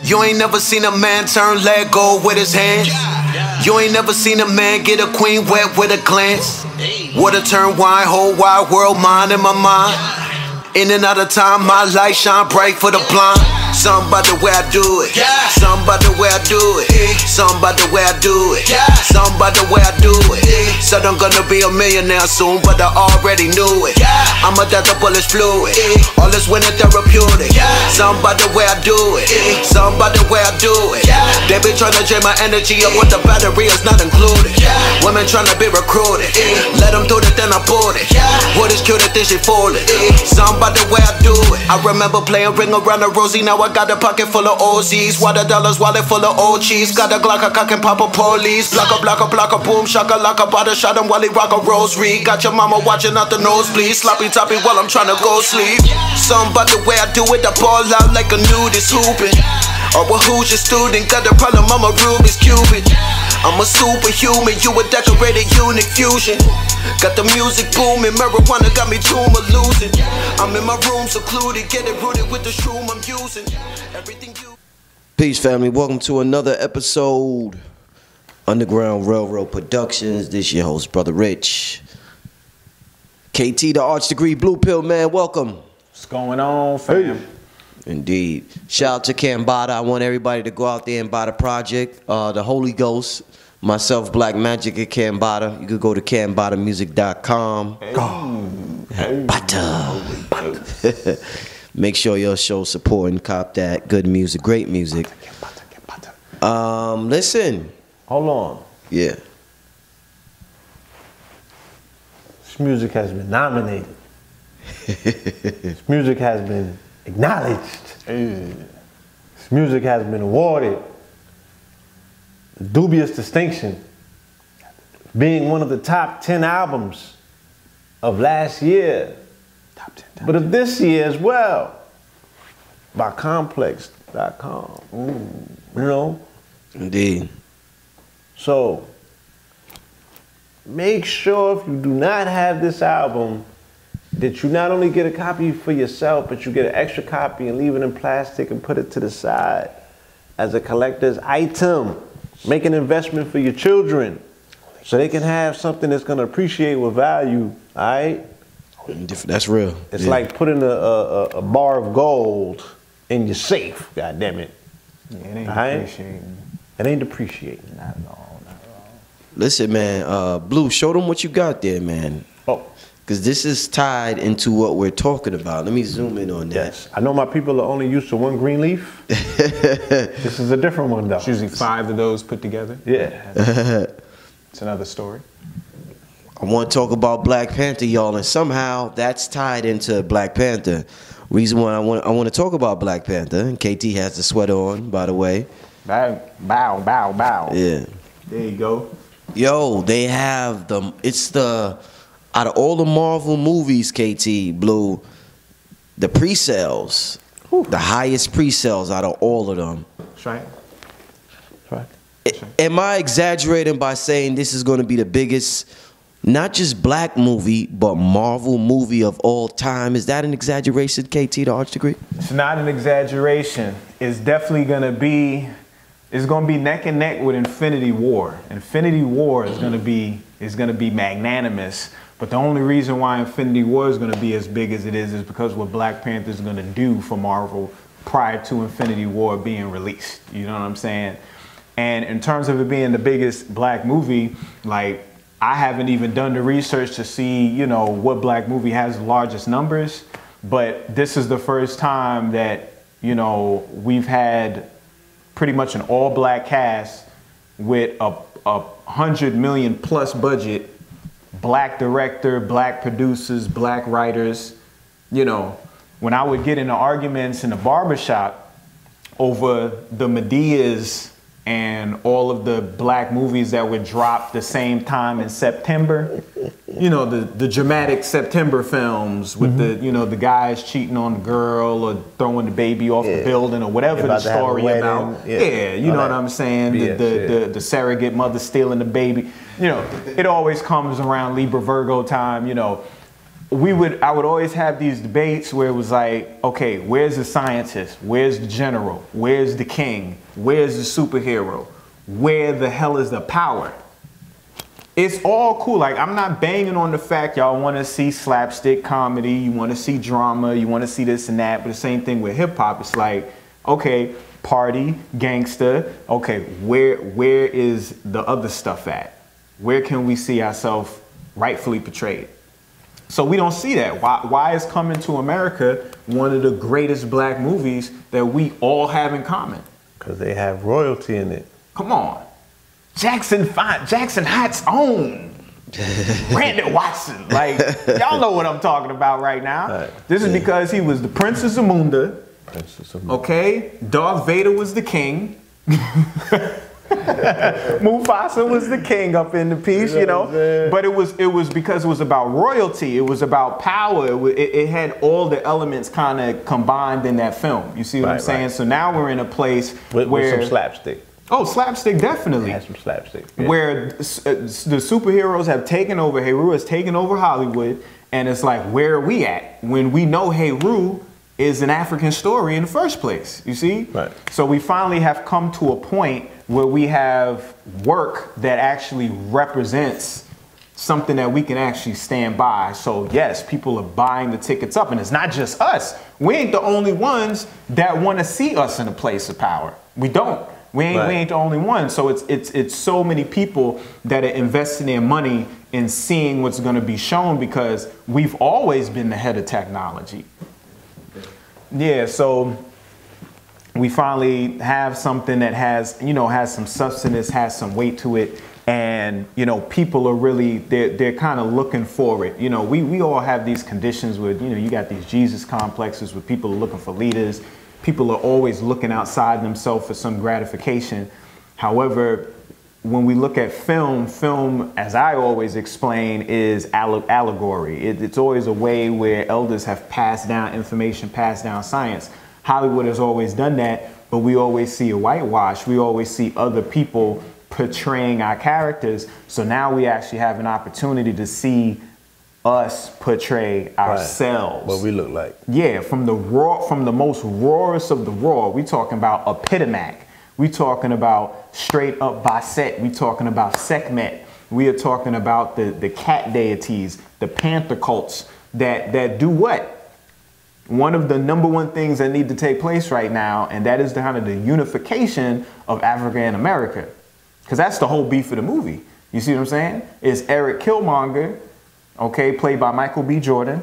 You ain't never seen a man turn leg gold with his hands. You ain't never seen a man get a queen wet with a glance. Water turn wine, whole wide world mind in my mind. In and out of time, my light shine bright for the blind. Something about the way I do it. Something about the way I do it. Something about the way I do it. Something about the way I do it. Said I'm gonna be a millionaire soon, but I already knew it. I'm a death, the bullet's fluid. All this winning therapeutic. Something about the way I do it. Something about the way I do it. They be trying to drain my energy up with the battery, it's not included. Women trying to be recruited. Let them do it, then I pulled it. What is cute, I think she fooled it. Something about the way I do it. I remember playing ring around the rosy. Now I got a pocket full of OZs. Water dollars, wallet full of old cheese. Got a Glock, a cock and pop a police. Block a boom, shaka lock a bada shot him while he rock a rosary. Got your mama watching out the nosebleed. Sloppy toppy while I'm trying to go sleep. Something about the way I do it. I ball out like a nudist hooping. Or a who's your student? Got a problem, I'm a Rubik's Cupid. I'm a superhuman, you a decorated unique fusion. Got the music booming, marijuana got me tumor losing. I'm in my room secluded, get it rooted with the shroom I'm using. Everything you. Peace, family. Welcome to another episode. Underground Railroad Productions. This your host, Brother Rich. KT, the Arch Degree Blue Pill Man. Welcome. What's going on, fam? Hey. Indeed. Shout out to Cambatta. I want everybody to go out there and buy the project. The Holy Ghost. Myself, Black Magik at Cambatta. You could go to cambattamusic.com. Cambatta. Make sure your show support and cop that. Good music, great music. Listen. Hold on. Yeah. This music has been nominated. This music has been acknowledged. This music has been awarded the dubious distinction being one of the top 10 albums of last year, but of this year as well, by Complex.com. You know? Indeed. So, make sure if you do not have this album, that you not only get a copy for yourself, but you get an extra copy and leave it in plastic and put it to the side as a collector's item. Make an investment for your children so they can have something that's going to appreciate with value, all right? That's real. It's like putting a bar of gold in your safe, God damn it. Yeah, it ain't depreciating. It ain't depreciating. Not at all, not at all. Listen, man, Blue, show them what you got there, man. Oh. Because this is tied into what we're talking about. Let me zoom in on that. Yes. I know my people are only used to one green leaf. This is a different one, though. It's usually 5 of those put together. Yeah. It's another story. I want to talk about Black Panther, y'all, and somehow that's tied into Black Panther. Reason why I want to talk about Black Panther, and KT has the sweater on, by the way. Bow, bow, bow, bow. Yeah. There you go. Yo, they have out of all the Marvel movies, KT, Blue, the pre-sales, the highest pre-sales out of all of them. That's right. That's right. Am I exaggerating by saying this is going to be the biggest, not just black movie, but Marvel movie of all time? Is that an exaggeration, KT, the Arch Degree? It's not an exaggeration. It's definitely going to be, it's going to be neck and neck with Infinity War. Infinity War is going to be magnanimous. But the only reason why Infinity War is going to be as big as it is because what Black Panther is going to do for Marvel prior to Infinity War being released. You know what I'm saying? And in terms of it being the biggest black movie, like, I haven't even done the research to see, you know, what black movie has the largest numbers. But this is the first time that, you know, we've had pretty much an all-black cast with a 100 million plus budget. Black director, black producers, black writers. You know, when I would get into arguments in the barbershop over the Medeas and all of the black movies that would drop the same time in September, you know, the dramatic September films with the, you know, the guys cheating on the girl or throwing the baby off the building or whatever the story about. You know what I'm saying? The surrogate mother stealing the baby. You know, it always comes around Libra Virgo time, you know. I would always have these debates where it was like, okay, where's the scientist? Where's the general? Where's the king? Where's the superhero? Where the hell is the power? It's all cool. Like, I'm not banging on the fact y'all want to see slapstick comedy, you want to see drama, you want to see this and that, but the same thing with hip hop. It's like, okay, party, gangster, okay, where is the other stuff at? Where can we see ourselves rightfully portrayed? So we don't see that. Why is Coming to America one of the greatest black movies that we all have in common? Because they have royalty in it. Come on. Jackson Heights' own Randy Watson. Like, y'all know what I'm talking about right now. Right. This is because he was the Prince of Zamunda. Okay? Darth Vader was the king. Mufasa was the king up in the piece, you know. But it was because it was about royalty. It was about power. It had all the elements kind of combined in that film. You see what I'm saying? Right. So now we're in a place where with some slapstick. Oh, slapstick, definitely. It has some slapstick. Yeah. Where the superheroes have taken over, Heru has taken over Hollywood, and it's like, where are we at? When we know Heru is an African story in the first place, you see? Right. So we finally have come to a point where we have work that actually represents something that we can actually stand by. So yes, people are buying the tickets up, and it's not just us. We ain't the only ones that want to see us in a place of power. We don't. We ain't the only one. So it's so many people that are investing their money in seeing what's going to be shown, because we've always been the head of technology. Yeah, so we finally have something that has, you know, has some substance, has some weight to it, and, you know, people are really, they're kind of looking for it. You know, we all have these conditions where, you know, you got these Jesus complexes where people are looking for leaders. People are always looking outside themselves for some gratification. However, when we look at film, as I always explain, is allegory. It's always a way where elders have passed down information, passed down science. Hollywood has always done that, but we always see a whitewash. We always see other people portraying our characters. So now we actually have an opportunity to see us portray ourselves. What we look like. Yeah, from the most rawest of the raw. We talking about Epitomac. We talking about straight up Basset. We talking about Sekhmet. We are talking about the cat deities, the Panther cults that do what? One of the #1 things that need to take place right now, and that is the kind of the unification of Africa and America. Because that's the whole beef of the movie. You see what I'm saying? It's Eric Killmonger, okay, played by Michael B. Jordan.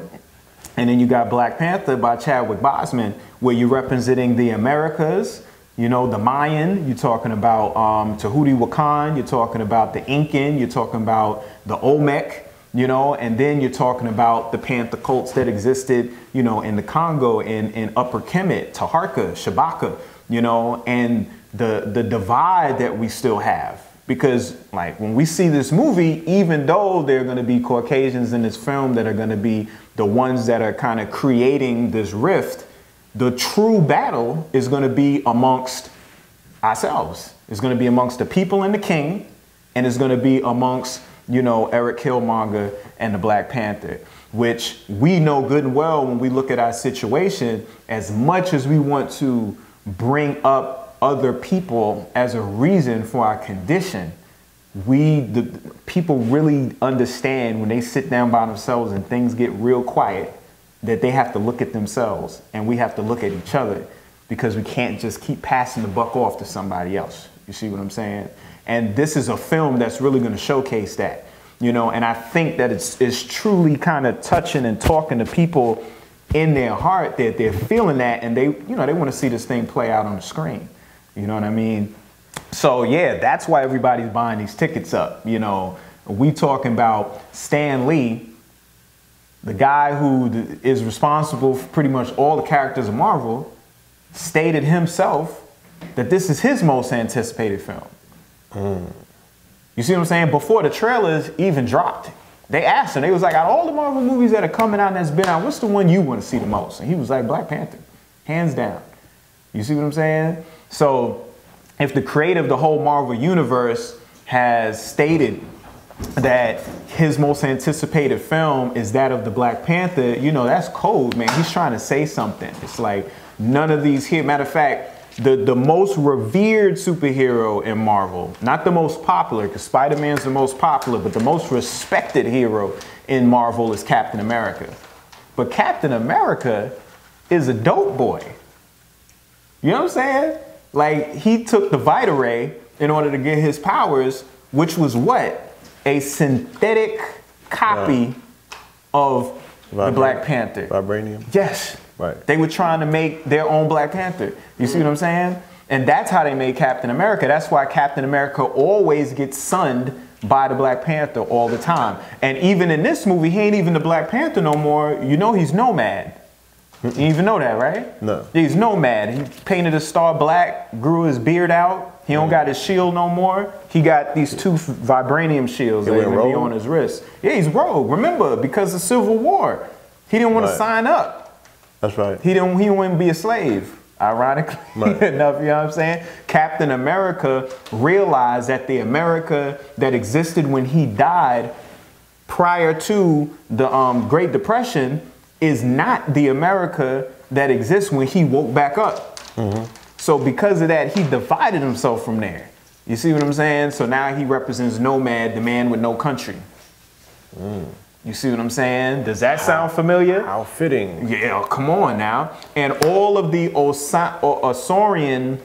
And then you got Black Panther by Chadwick Boseman, where you're representing the Americas, you know, the Mayan, you're talking about Teotihuacan, you're talking about the Incan, you're talking about the Olmec, you know, and then you're talking about the Panther cults that existed, you know, in the Congo, in Upper Kemet, Taharka, Shabaka, you know, and the divide that we still have. Because, like, when we see this movie, even though there are going to be Caucasians in this film that are going to be the ones that are kind of creating this rift, the true battle is going to be amongst ourselves. It's going to be amongst the people and the king, and it's going to be amongst, you know, Eric Killmonger and the Black Panther, which we know good and well when we look at our situation. As much as we want to bring up other people as a reason for our condition, the people really understand when they sit down by themselves and things get real quiet, that they have to look at themselves and we have to look at each other, because we can't just keep passing the buck off to somebody else. You see what I'm saying? And this is a film that's really going to showcase that, you know, and I think that it's truly kind of touching and talking to people in their heart, that they're feeling that, and they, you know, they want to see this thing play out on the screen. You know what I mean? So yeah, that's why everybody's buying these tickets up. You know, we talking about Stan Lee, the guy who is responsible for pretty much all the characters of Marvel, stated himself that this is his most anticipated film. You see what I'm saying? Before the trailers even dropped, they asked him, they was like, out of all the Marvel movies that are coming out and that's been out, what's the one you want to see the most? And he was like, Black Panther, hands down. You see what I'm saying? So if the creator of the whole Marvel universe has stated that his most anticipated film is that of the Black Panther, you know, that's cold, man. He's trying to say something. It's like none of these here. Matter of fact, the most revered superhero in Marvel, not the most popular, because Spider-Man's the most popular, but the most respected hero in Marvel is Captain America. But Captain America is a dope boy. You know what I'm saying? Like, he took the Vita Ray in order to get his powers, which was what? A synthetic copy of the Black Panther. Vibranium? Yes. Right. They were trying to make their own Black Panther. You see what I'm saying? And that's how they made Captain America. That's why Captain America always gets sunned by the Black Panther all the time. And even in this movie, he ain't even the Black Panther no more. You know he's Nomad. You even know that, right? No. He's Nomad. He painted his star black, grew his beard out. He don't got his shield no more. He got these 2 vibranium shields that even be on his wrist. Yeah, he's rogue. Remember, because of Civil War, he didn't want to sign up. That's right. He didn't want to be a slave, ironically enough, you know what I'm saying? Captain America realized that the America that existed when he died prior to the Great Depression is not the America that exists when he woke back up. So because of that, he divided himself from there. You see what I'm saying? So now he represents Nomad, the man with no country. You see what I'm saying? Does that sound familiar? How fitting. Yeah, come on now. And all of the Osaurian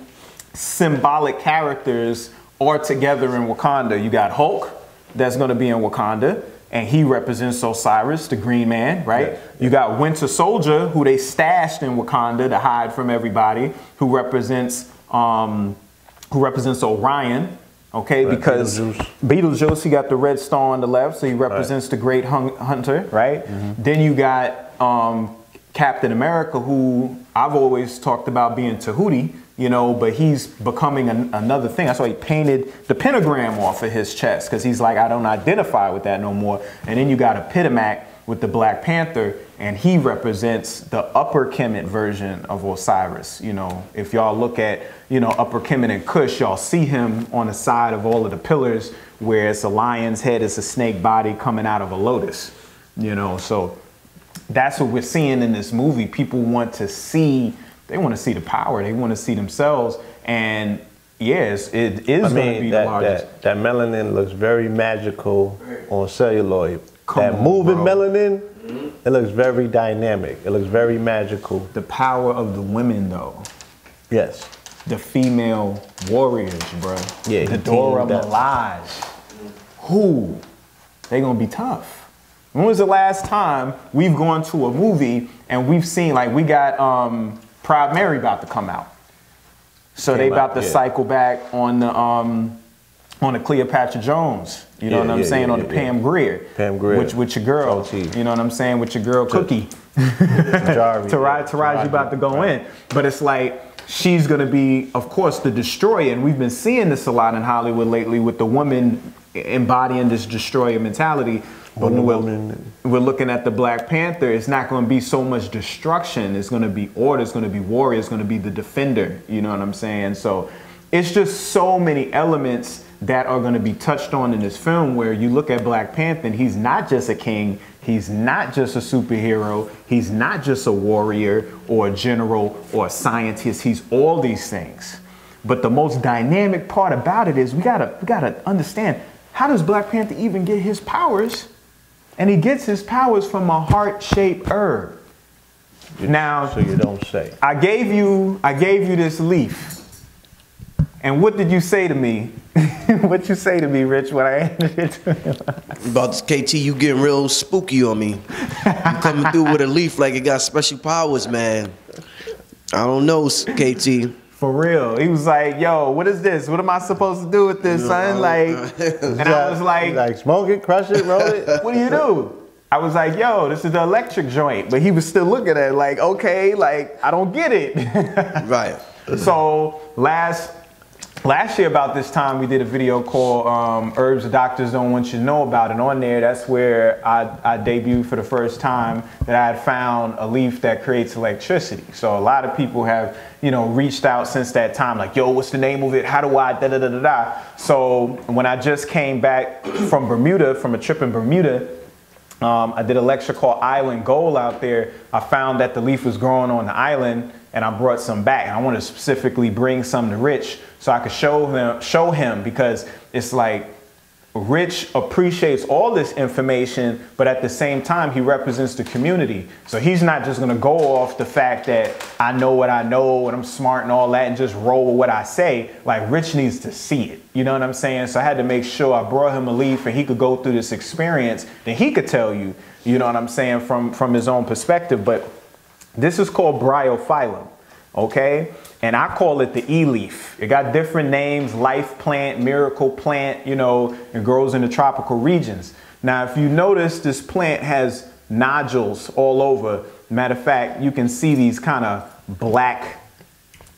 symbolic characters are together in Wakanda. You got Hulk, that's going to be in Wakanda, and he represents Osiris, the Green Man, right? Yeah. You got Winter Soldier, who they stashed in Wakanda to hide from everybody, who represents Orion. Okay, right, because Beetlejuice, he got the red star on the left, so he represents the great hunter, right? Then you got Captain America, who I've always talked about being Tahuti, you know, but he's becoming another thing. That's why he painted the pentagram off of his chest, because he's like, I don't identify with that no more. And then you got Epitomac with the Black Panther, and he represents the Upper Kemet version of Osiris. You know, if y'all look at, you know, Upper Kemet and Kush, y'all see him on the side of all of the pillars where it's a lion's head, it's a snake body coming out of a lotus, you know. So that's what we're seeing in this movie. People want to see, they want to see the power, they want to see themselves, and yes, it is going to be the largest. That melanin looks very magical on celluloid. Moving melanin, it looks very dynamic. It looks very magical. The power of the women, though. Yes. The female warriors, bro. Yeah. The Dora Milaje. Who? They gonna be tough. When was the last time we've gone to a movie and we've seen, like, we got Proud Mary about to come out. So they about to cycle back on the Cleopatra Jones. You know what I'm saying? On the Pam Grier. Pam Grier. With your girl. You know what I'm saying? With your girl Cookie. Taraji about to go in. But it's like, she's going to be, of course, the destroyer. And we've been seeing this a lot in Hollywood lately with the woman embodying this destroyer mentality. But we're looking at the Black Panther. It's not going to be so much destruction. It's going to be order. It's going to be warrior. It's going to be the defender. You know what I'm saying? So it's just so many elements that are going to be touched on in this film, where you look at Black Panther and he's not just a king, he's not just a superhero, he's not just a warrior or a general or a scientist, he's all these things. But the most dynamic part about it is we gotta understand, how does Black Panther even get his powers? And he gets his powers from a heart-shaped herb. Now, so you don't say. I gave you this leaf. And what did you say to me? What you say to me, Rich, when I handed it to him? About this, KT, you getting real spooky on me. You coming through with a leaf like it got special powers, man. I don't know, KT. For real. He was like, yo, what is this? What am I supposed to do with this, son? Like, and I was like, smoke it, crush it, roll it. What do you do? I was like, yo, this is the electric joint. But he was still looking at it like, okay, like, I don't get it. Right. So last year about this time, we did a video called Herbs the Doctors Don't Want You to Know About. And on there, that's where I debuted for the first time that I had found a leaf that creates electricity. So a lot of people have, you know, reached out since that time, like, yo, what's the name of it? How do I da-da-da-da-da? So when I just came back from Bermuda, from a trip in Bermuda, I did a lecture called Island Gold out there. I found that the leaf was growing on the island, and I brought some back. And I wanted to specifically bring some to Rich so I could show him because it's like Rich appreciates all this information, but at the same time, he represents the community. So he's not just gonna go off the fact that I know what I know and I'm smart and all that and just roll with what I say. Like, Rich needs to see it. You know what I'm saying? So I had to make sure I brought him a leaf and he could go through this experience. Then he could tell you, you know what I'm saying, from his own perspective. But this is called Bryophyllum, okay? And I call it the E-leaf. It got different names: life plant, miracle plant, you know, it grows in the tropical regions. Now, if you notice, this plant has nodules all over. Matter of fact, you can see these kind of black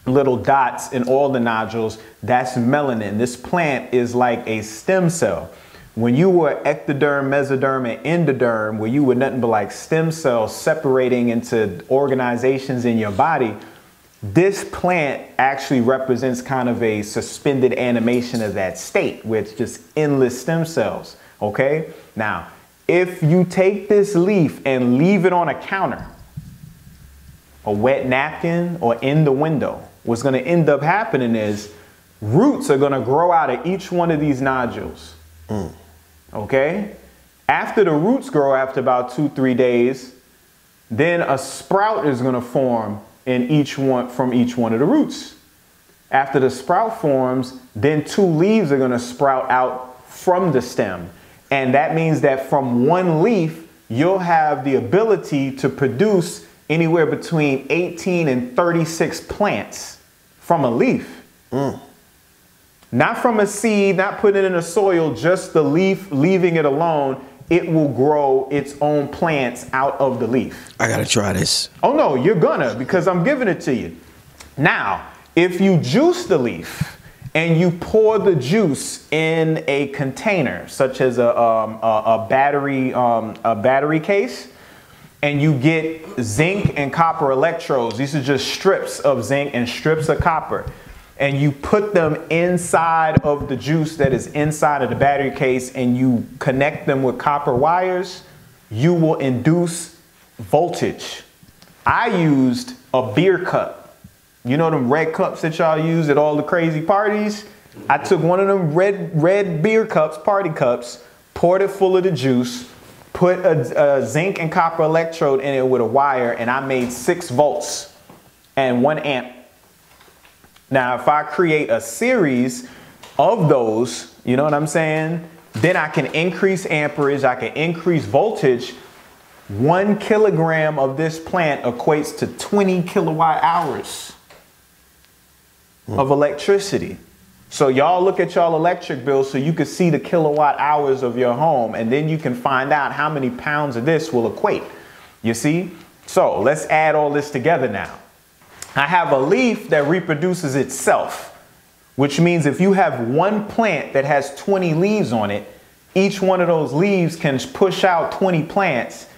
little dots in all the nodules. That's melanin. This plant is like a stem cell. When you were ectoderm, mesoderm, and endoderm, where you were nothing but like stem cells separating into organizations in your body, this plant actually represents kind of a suspended animation of that state where it's just endless stem cells, okay? Now, if you take this leaf and leave it on a counter, a wet napkin, or in the window, what's gonna end up happening is roots are gonna grow out of each one of these nodules, okay? After the roots grow, after about 2-3 days, then a sprout is gonna form from each one of the roots. After the sprout forms, then 2 leaves are going to sprout out from the stem. And that means that from one leaf, you'll have the ability to produce anywhere between 18 and 36 plants from a leaf. Not from a seed, not putting it in the soil, just the leaf, leaving it alone. It will grow its own plants out of the leaf. I gotta try this. Oh no, you're gonna, because I'm giving it to you. Now, if you juice the leaf and you pour the juice in a container, such as a battery case, and you get zinc and copper electrodes, these are just strips of zinc and strips of copper, and you put them inside of the juice that is inside of the battery case and you connect them with copper wires, you will induce voltage. I used a beer cup. You know them red cups that y'all use at all the crazy parties? I took one of them red beer cups, party cups, poured it full of the juice, put a zinc and copper electrode in it with a wire, and I made 6 volts and 1 amp. Now, if I create a series of those, you know what I'm saying? Then I can increase amperage, I can increase voltage. 1 kilogram of this plant equates to 20 kilowatt hours of electricity. So y'all look at y'all electric bill so you can see the kilowatt hours of your home, and then you can find out how many pounds of this will equate. You see? So let's add all this together now. I have a leaf that reproduces itself, which means if you have one plant that has 20 leaves on it, each one of those leaves can push out 20 plants,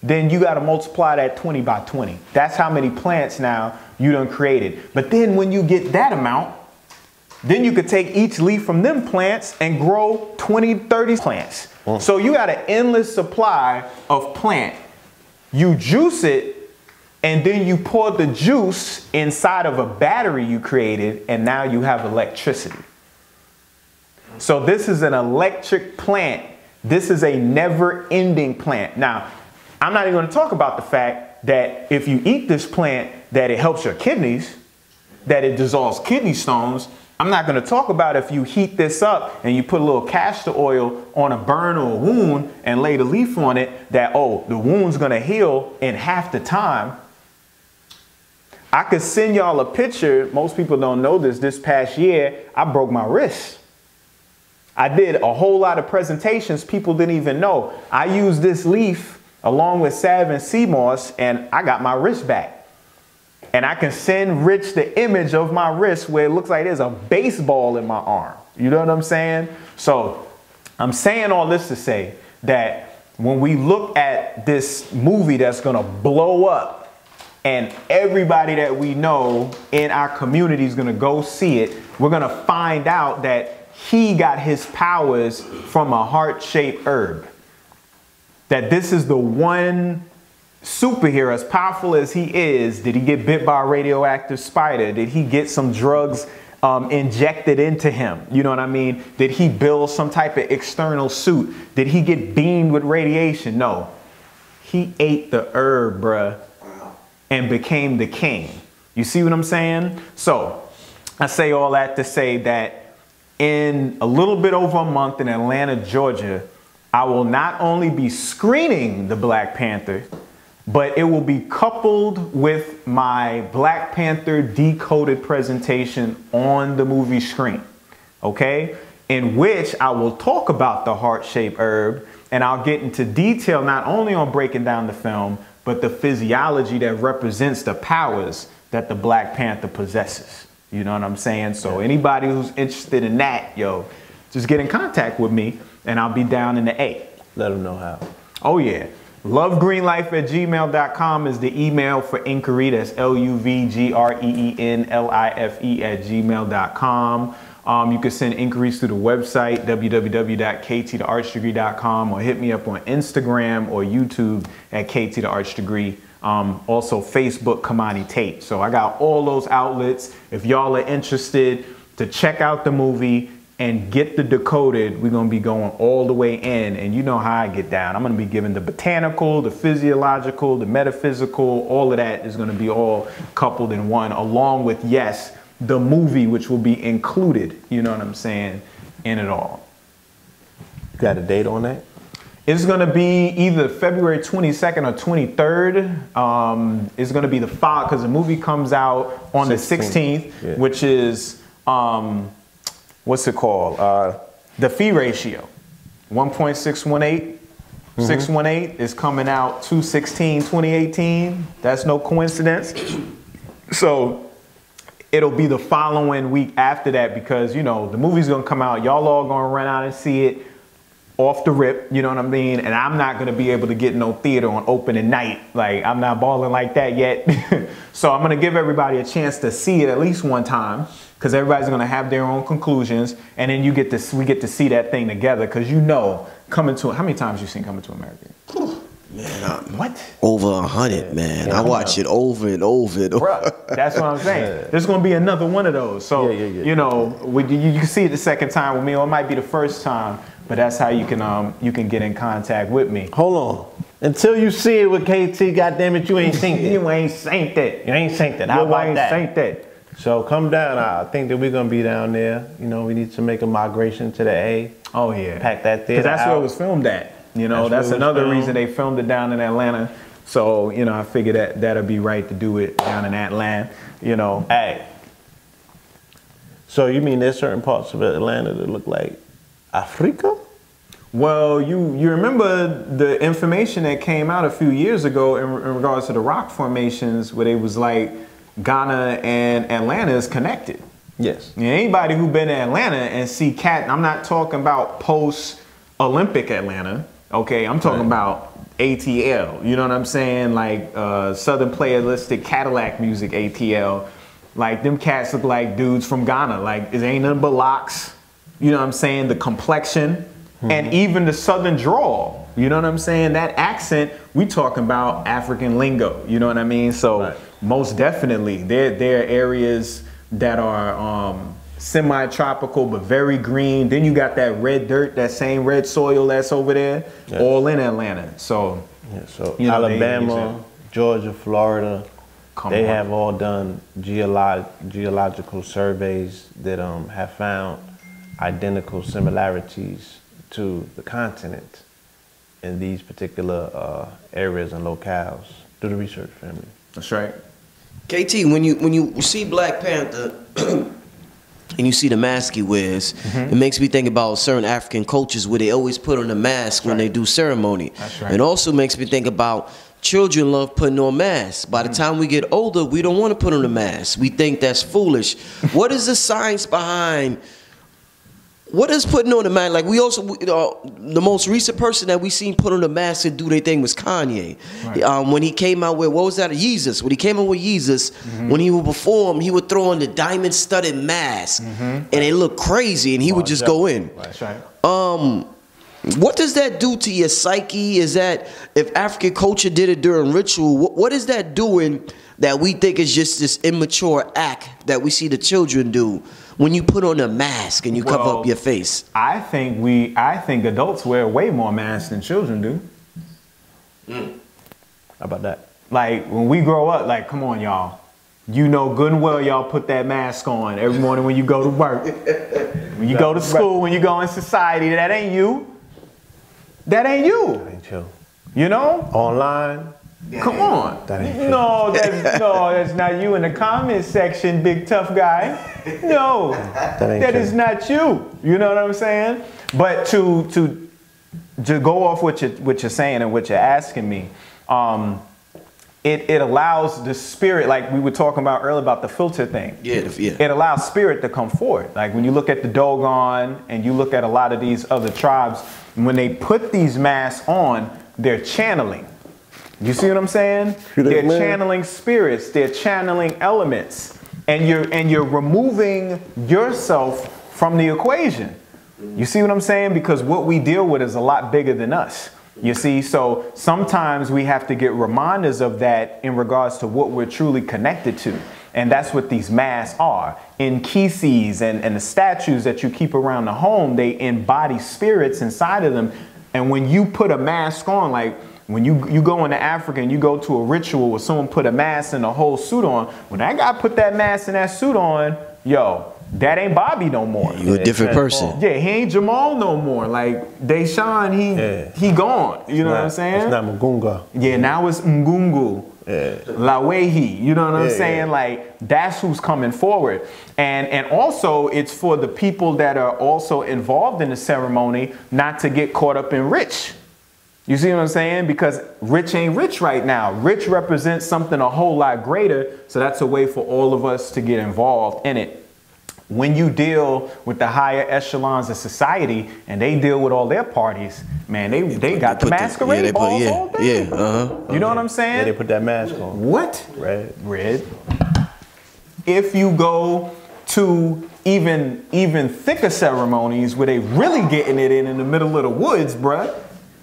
then you got to multiply that 20 by 20. That's how many plants now you done created. But then when you get that amount, then you could take each leaf from them plants and grow 20, 30 plants. So you got an endless supply of plant. You juice it, and then you pour the juice inside of a battery you created, and now you have electricity. So this is an electric plant. This is a never-ending plant. Now, I'm not even going to talk about the fact that if you eat this plant, that it helps your kidneys, that it dissolves kidney stones. I'm not going to talk about if you heat this up and you put a little castor oil on a burn or a wound and lay the leaf on it, that, oh, the wound's going to heal in half the time. I could send y'all a picture. Most people don't know this. This past year, I broke my wrist. I did a whole lot of presentations people didn't even know. I used this leaf along with salve and sea moss, and I got my wrist back. And I can send Rich the image of my wrist where it looks like there's a baseball in my arm. You know what I'm saying? So I'm saying all this to say that when we look at this movie that's gonna blow up, and everybody that we know in our community is gonna go see it, we're gonna find out that he got his powers from a heart-shaped herb. That this is the one superhero, as powerful as he is. Did he get bit by a radioactive spider? Did he get some drugs injected into him? You know what I mean? Did he build some type of external suit? Did he get beamed with radiation? No. He ate the herb, bruh, and became the king. You see what I'm saying? So I say all that to say that in a little bit over a month in Atlanta, Georgia, I will not only be screening the Black Panther, but it will be coupled with my Black Panther decoded presentation on the movie screen, okay? In which I will talk about the heart-shaped herb, and I'll get into detail not only on breaking down the film, but the physiology that represents the powers that the Black Panther possesses. You know what I'm saying? So anybody who's interested in that, yo, just get in contact with me, and I'll be down in the A. Let them know how. Oh, yeah. lovegreenlife@gmail.com is the email for inquiry. That's LUVGREENLIFE@gmail.com. You can send inquiries through the website, www.ktthearchdegree.com, or hit me up on Instagram or YouTube at KT the Arch Degree. Also Facebook, Kamani Tate. So I got all those outlets. If y'all are interested to check out the movie and get the decoded, we're going to be going all the way in. And you know how I get down. I'm going to be giving the botanical, the physiological, the metaphysical, all of that is going to be all coupled in one, along with, yes, the movie, which will be included, you know what I'm saying, in it all. You got a date on that? It's going to be either February 22nd or 23rd. It's going to be the fall, because the movie comes out on the 16th, yeah, which is, what's it called? The fee ratio, 1.618. 618 is coming out 2/16/2018. That's no coincidence. So it'll be the following week after that, because, you know, the movie's going to come out. Y'all all going to run out and see it off the rip, you know what I mean? And I'm not going to be able to get no theater on opening night. Like, I'm not balling like that yet. So I'm going to give everybody a chance to see it at least one time, because everybody's going to have their own conclusions. And then we get to see that thing together, because, you know, how many times you seen Coming to America? Man, what? Over 100, man. I watch it over and over and over. Bruh, that's what I'm saying. There's going to be another one of those. So, you know, you can see it the second time with me, or it might be the first time, but that's how you can get in contact with me. Hold on. Until you see it with KT, goddammit, you ain't synced it. You ain't synced it. You ain't synced it. How about that? Synced it. So come down. I think that we're going to be down there. You know, we need to make a migration to the A. Oh, yeah. Pack that theater because that's out. where it was filmed at. You know, that's another reason they filmed it down in Atlanta. So, you know, I figured that that'd be right to do it down in Atlanta, you know. Hey. So you mean there's certain parts of Atlanta that look like Africa? Well, you remember the information that came out a few years ago in regards to the rock formations, where they was like Ghana and Atlanta is connected. Yes. Yeah, anybody who been to Atlanta and see I'm not talking about post-Olympic Atlanta. Okay, I'm talking about ATL. You know what I'm saying? Like Southern Playalistic Cadillac Music ATL. Like, them cats look like dudes from Ghana. Like, it ain't nothing but locks. You know what I'm saying? The complexion. And even the Southern drawl. You know what I'm saying? That accent, we talking about African lingo. You know what I mean? So most definitely, there are areas that are semi-tropical but very green. Then you got that red dirt, that same red soil that's over there, all in Atlanta. So, you know, Alabama, Georgia, Florida, they have all done geological surveys that have found identical similarities to the continent in these particular areas and locales. Do the research, family. That's right. KT, when you see Black Panther and you see the mask he wears, it makes me think about certain African cultures where they always put on a mask when they do ceremony. That's right. It also makes me think about children love putting on masks. By the time we get older, we don't want to put on a mask. We think that's foolish. What is the science behind? What is putting on a mask? Like we also, the most recent person that we seen put on a mask and do their thing was Kanye. Right. When he came out with, what was that? Yeezus. When he came out with Yeezus, when he would perform, he would throw on the diamond-studded mask, and it looked crazy, and he would just go in. That's right. What does that do to your psyche? Is that, if African culture did it during ritual, what is that doing that we think is just this immature act that we see the children do when you put on a mask and you cover up your face? I think adults wear way more masks than children do. How about that? Like when we grow up, like, come on, y'all. You know good and well y'all put that mask on every morning when you go to work. When you go to school, when you go in society, that ain't you. That ain't you. That ain't you. You know? Online. Come on. That ain't you. No, that's not you in the comment section, big tough guy. No, that is not you. You know what I'm saying? But to go off what you're saying and what you're asking me, it allows the spirit, like we were talking about earlier about the filter thing. Yeah. It allows spirit to come forward. Like when you look at the Dogon and you look at a lot of these other tribes, when they put these masks on, they're channeling. You see what I'm saying? They're channeling spirits. They're channeling elements, and you're removing yourself from the equation. You see what I'm saying? Because what we deal with is a lot bigger than us. You see, so sometimes we have to get reminders of that in regards to what we're truly connected to. And that's what these masks are. In Kisis and the statues that you keep around the home, they embody spirits inside of them. And when you put a mask on, like when you go into Africa and you go to a ritual where someone put a mask and a whole suit on, when that guy put that mask and that suit on, yo, that ain't Bobby no more. You're a different person. Yeah, he ain't Jamal no more. Like Deshaun, he gone. You know what I'm saying? It's not Mugunga. Yeah, now it's Ngungu. Yeah. Lawehi. You know what I'm saying? Yeah. Like that's who's coming forward. And also it's for the people that are also involved in the ceremony not to get caught up in rich. You see what I'm saying? Because rich ain't rich right now. Rich represents something a whole lot greater. So that's a way for all of us to get involved in it. When you deal with the higher echelons of society and they deal with all their parties, man, they got the masquerade balls all day. You know what I'm saying? Yeah, they put that mask on. What? Red. If you go to even thicker ceremonies where they really getting it in the middle of the woods, bruh,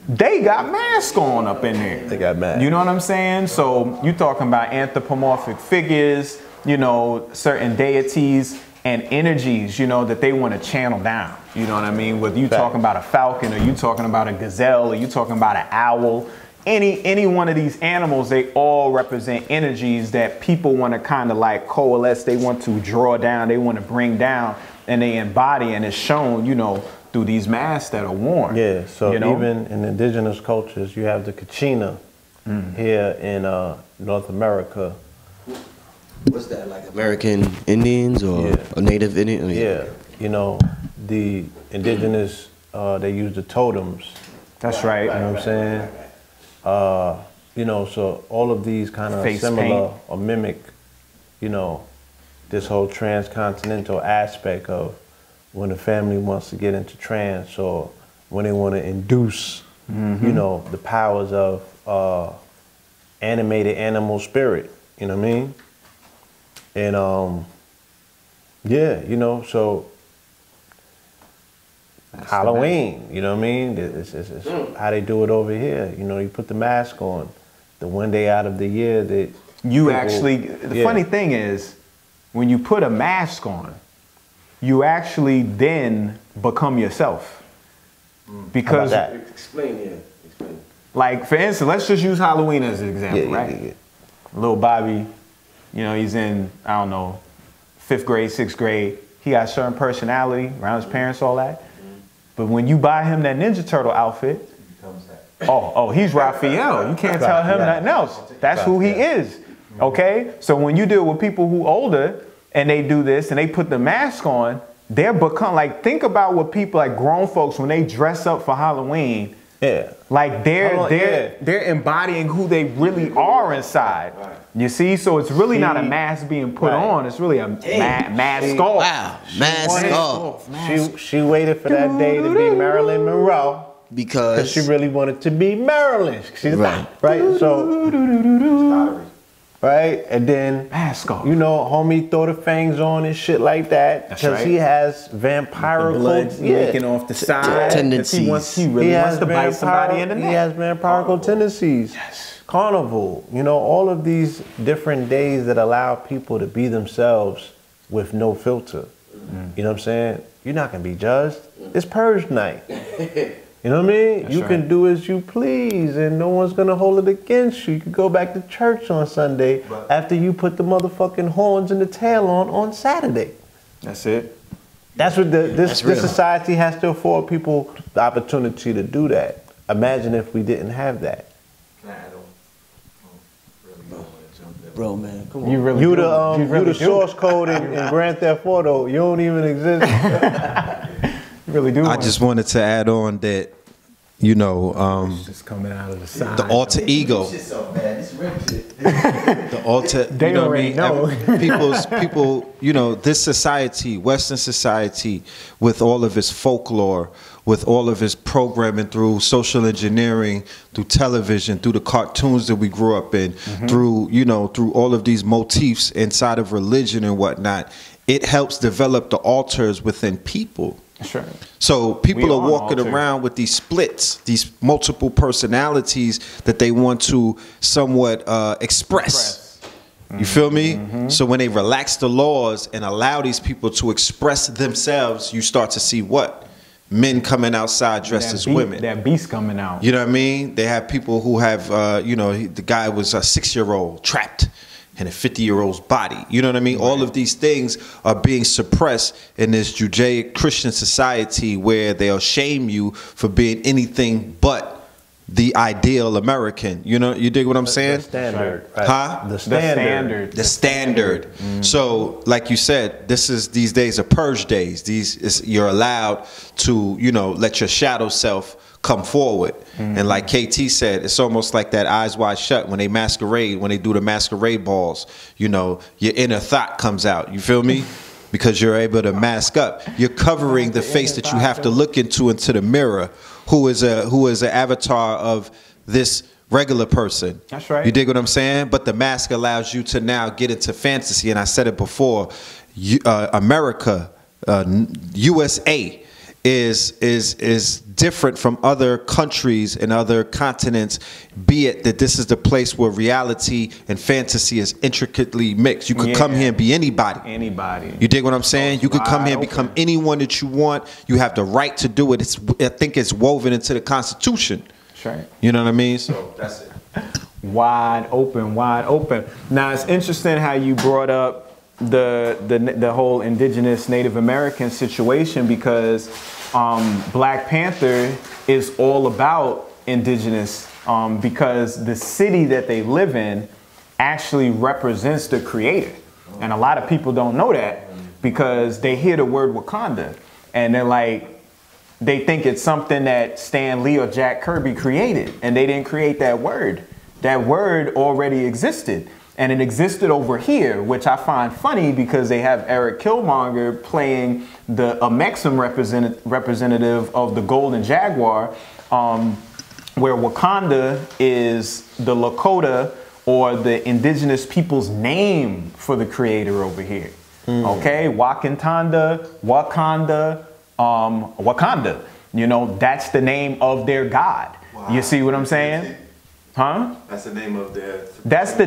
they got masks on up in there. They got masks. You know what I'm saying? So you talking about anthropomorphic figures, you know, certain deities and energies, you know, that they want to channel down. You know what I mean? Whether you talking about a falcon or you talking about a gazelle or you talking about an owl, any one of these animals, they all represent energies that people want to kind of like coalesce. They want to draw down, they want to bring down, and they embody, and it's shown, you know, through these masks that are worn. Yeah, so you know? even in indigenous cultures, you have the Kachina here in North America. What's that, like American Indians or Native Indian? Yeah, you know, the indigenous, they use the totems. That's right. You know what I'm saying? You know, so all of these kind of similar or mimic, you know, this whole transcontinental aspect of when a family wants to get into trance or when they want to induce, you know, the powers of animated animal spirit. You know what I mean? And yeah, you know, so that's Halloween, you know what I mean? It's how they do it over here. You know, you put the mask on. The one day out of the year that you actually, the funny thing is, when you put a mask on, you actually then become yourself. Because Explain. Like, for instance, let's just use Halloween as an example, right? Yeah. Little Bobby, you know, he's in, I don't know, 5th grade, 6th grade. He got a certain personality around his parents, all that. But when you buy him that Ninja Turtle outfit, he's Raphael. You can't tell him nothing else. That's who he is. Okay? So when you deal with people who older and they do this and they put the mask on, they're become like, think about what people like grown folks, when they dress up for Halloween, Yeah. Like they're embodying who they really are inside. Right. You see, so it's really not a mask being put on. It's really a mask off. Wow, mask off. She waited for that day to be Marilyn Monroe Because she really wanted to be Marilyn. She's Right. right. So right, and then Mask off. you know, homie throw the fangs on and shit like that That's because right. he has vampirical Blood leaking off the side. tendencies. He really wants to bite somebody in the neck. He has vampirical tendencies. Yes. Carnival, you know, all of these different days that allow people to be themselves with no filter. You know what I'm saying? You're not gonna be judged. It's purge night. You know what I mean? That's you right. can do as you please and no one's gonna hold it against you. You can go back to church on Sunday after you put the motherfucking horns and the tail on Saturday. That's it. That's what this real. society has to afford people the opportunity to do that. Imagine if we didn't have that. Nah, I don't really want to jump in. bro, man, come on. You really You do. the You really you the do. source code in Grand Theft Auto. You don't even exist. You really do. I just wanted to add on that, you know, just coming out of the side. the alter ego, Shit so bad. This real shit. the alter, They you know what I already mean? know. People, you know, this society, Western society, with all of its folklore, with all of its programming through social engineering, through television, through the cartoons that we grew up in, through, you know, through all of these motifs inside of religion and whatnot, it helps develop the alters within people. That's right. So people We are are walking altered. around with these splits, these multiple personalities that they want to somewhat express. You feel me? So when they relax the laws and allow these people to express themselves, you start to see what? Men coming outside dressed as women. That beast coming out. You know what I mean? They have people who have, you know, the guy was a 6-year-old trapped in a 50-year-old's body. You know what I mean? All of these things are being suppressed in this Judaic Christian society where they'll shame you for being anything but the ideal American. You know, you dig what I'm saying? The standard. Right. Huh? The The standard. The standard. So, like you said, these days are purge days. You're allowed to, you know, let your shadow self come forward. And like KT said, it's almost like that Eyes Wide Shut when they masquerade, when they do the masquerade balls. You know, your inner thought comes out. You feel me? Because you're able to mask up. You're covering the face that you have to look into the mirror, who is an avatar of this regular person. That's right. You dig what I'm saying? But the mask allows you to now get into fantasy. And I said it before, America, USA is different from other countries and other continents, be it that this is the place where reality and fantasy is intricately mixed. You could come here and be anybody. Anybody. You dig what I'm saying? You could come here and Wide become anyone that you want. You have the right to do it. I think it's woven into the Constitution. That's right. You know what I mean? So that's it. Wide open, wide open. Now it's interesting how you brought up the whole indigenous Native American situation, because Black Panther is all about indigenous, because the city that they live in actually represents the creator. And a lot of people don't know that because they hear the word Wakanda and they're like, they think it's something that Stan Lee or Jack Kirby created, and they didn't create that word. That word already existed. And it existed over here, which I find funny because they have Eric Killmonger playing the Amexem representative of the Golden Jaguar, where Wakanda is the Lakota or the indigenous people's name for the creator over here. Okay, Wakanda, Wakanda. You know, that's the name of their god. Wow. You see what I'm saying? Huh? That's the name of their. That's the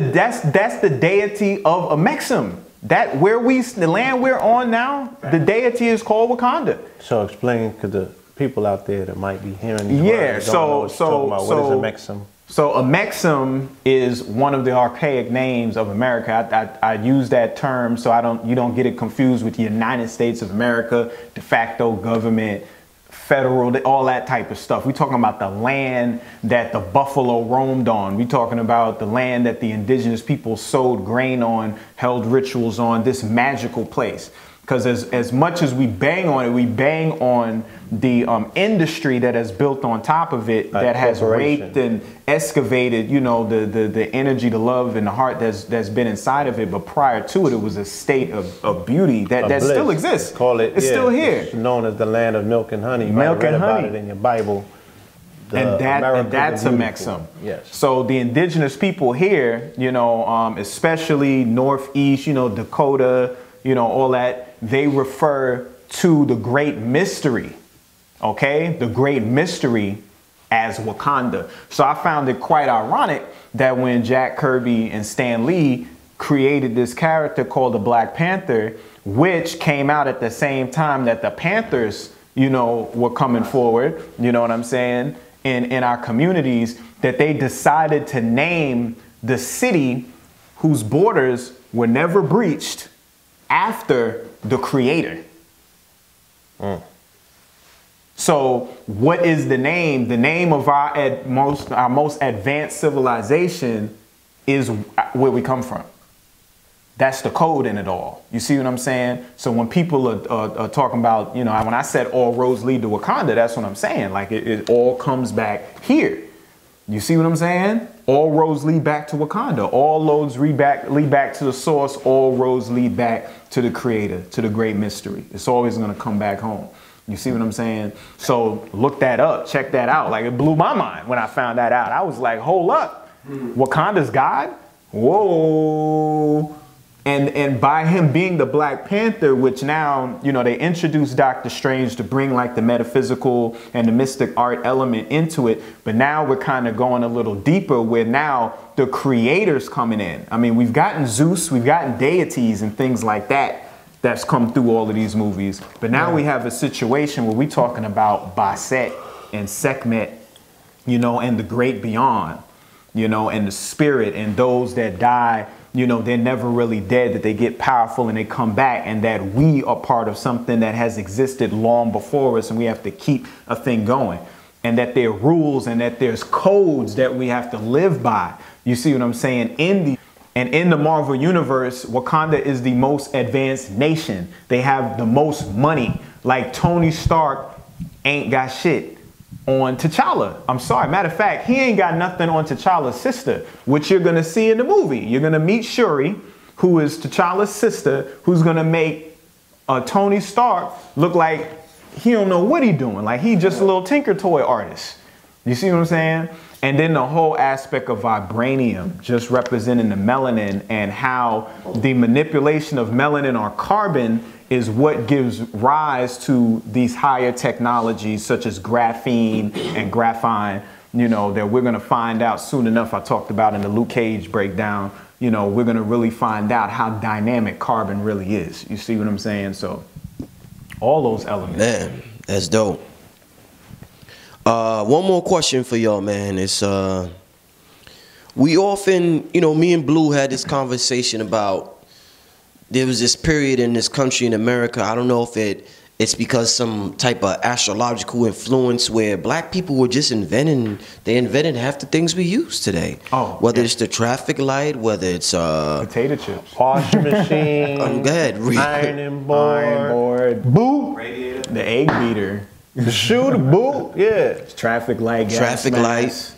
deity of Amexem. That the land we're on now, the deity is called Wakanda. So explain to the people out there that might be hearing these Yeah, words, don't know what you're talking about. What is a Mexum? So Amexem is one of the archaic names of America. I use that term so you don't get it confused with the United States of America, de facto government, federal, all that type of stuff. We're talking about the land that the buffalo roamed on. We're talking about the land that the indigenous people sowed grain on, held rituals on, this magical place. Because as much as we bang on it, we bang on the industry that has built on top of it, that has raped and excavated, you know, the energy, the love, and the heart that's been inside of it. But prior to it, it was a state of beauty that still exists. Call it. It's still here. It's known as the land of milk and honey. You milk might have and read honey about it in your Bible. And that's a Maxim. Yes. So the indigenous people here, you know, especially Northeast, you know, Dakota, you know, all that, they refer to the great mystery, okay? The great mystery as Wakanda. So I found it quite ironic that when Jack Kirby and Stan Lee created this character called the Black Panther, which came out at the same time that the Panthers, you know, were coming forward, you know what I'm saying, in our communities, that they decided to name the city whose borders were never breached after the creator. So what is the name? The name of our most advanced civilization is where we come from. That's the code in it all. You see what I'm saying? So when people are talking about, you know, when I said all roads lead to Wakanda, that's what I'm saying. Like it all comes back here. You see what I'm saying? All roads lead back to Wakanda. All roads lead back to the source. All roads lead back to the creator, to the great mystery. It's always going to come back home. You see what I'm saying? So look that up. Check that out. Like, it blew my mind when I found that out. I was like, hold up. Wakanda's God? Whoa. And by him being the Black Panther, which now, you know, they introduced Doctor Strange to bring like the metaphysical and the mystic art element into it. But now we're kind of going a little deeper where now the creator's coming in. I mean, we've gotten Zeus, we've gotten deities and things like that that's come through all of these movies. But now we have a situation where we're talking about Bastet and Sekhmet, you know, and the great beyond, you know, and the spirit and those that die. You know, they're never really dead, that they get powerful and they come back, and that we are part of something that has existed long before us and we have to keep a thing going, and that there are rules and that there's codes that we have to live by. You see what I'm saying? In the Marvel universe, Wakanda is the most advanced nation. They have the most money. Like Tony Stark ain't got shit on T'Challa. I'm sorry. Matter of fact, he ain't got nothing on T'Challa's sister, which you're going to see in the movie. You're going to meet Shuri, who is T'Challa's sister, who's going to make Tony Stark look like he don't know what he doing. Like he just a little tinker toy artist. You see what I'm saying? And then the whole aspect of vibranium, just representing the melanin, and how the manipulation of melanin or carbon is what gives rise to these higher technologies such as graphene and graphene, you know, that we're going to find out soon enough. I talked about in the Luke Cage breakdown, you know, we're going to really find out how dynamic carbon really is. You see what I'm saying? So all those elements. Man, that's dope. One more question for y'all, man. It's we often, you know, me and Blue had this conversation about, there was this period in this country in America, I don't know if it's because some type of astrological influence, where black people were just they invented half the things we use today. Oh, whether it's the traffic light, whether it's potato chips, washing machine, go ahead, ironing board, boot, Radiator. the egg beater, the shoe, the boot, yeah, traffic light, gas Traffic mask, light.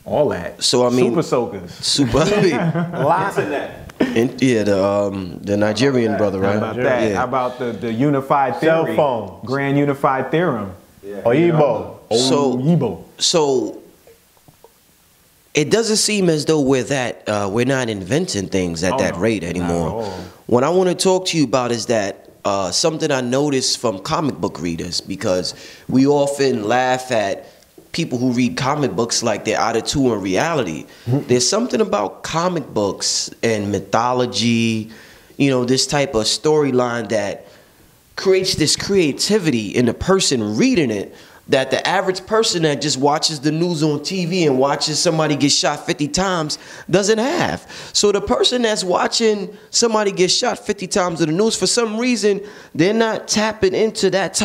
all that. So I mean, super soakers. super. lots of that. Yeah, the Nigerian brother, right? How about that? Yeah. How about the unified Cell theory? phones. Grand unified theorem. Oyibo. So it doesn't seem as though we're not inventing things at that rate anymore. What I want to talk to you about is that something I noticed from comic book readers, because we often laugh at people who read comic books like they're out of tune in reality. There's something about comic books and mythology, you know, this type of storyline that creates this creativity in the person reading it, that the average person that just watches the news on TV and watches somebody get shot 50 times doesn't have. So the person that's watching somebody get shot 50 times in the news, for some reason, they're not tapping into that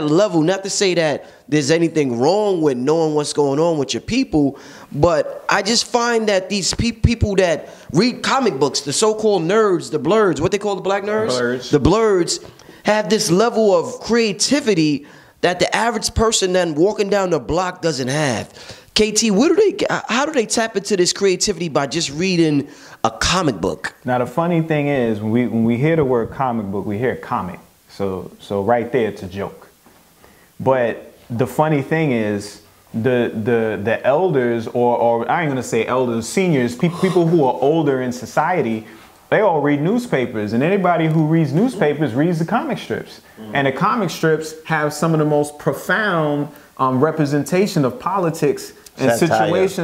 level. Not to say that there's anything wrong with knowing what's going on with your people, but I just find that these people that read comic books, the so-called nerds, the blurs, what they call the black nerds? Blurs. The blurs, have this level of creativity that the average person then walking down the block doesn't have. KT, how do they tap into this creativity by just reading a comic book? Now the funny thing is, when we hear the word comic book, we hear comic. So right there, it's a joke. But the funny thing is, the elders, or I ain't gonna say elders, seniors, people who are older in society, they all read newspapers, and anybody who reads newspapers reads the comic strips. And the comic strips have some of the most profound representation of politics and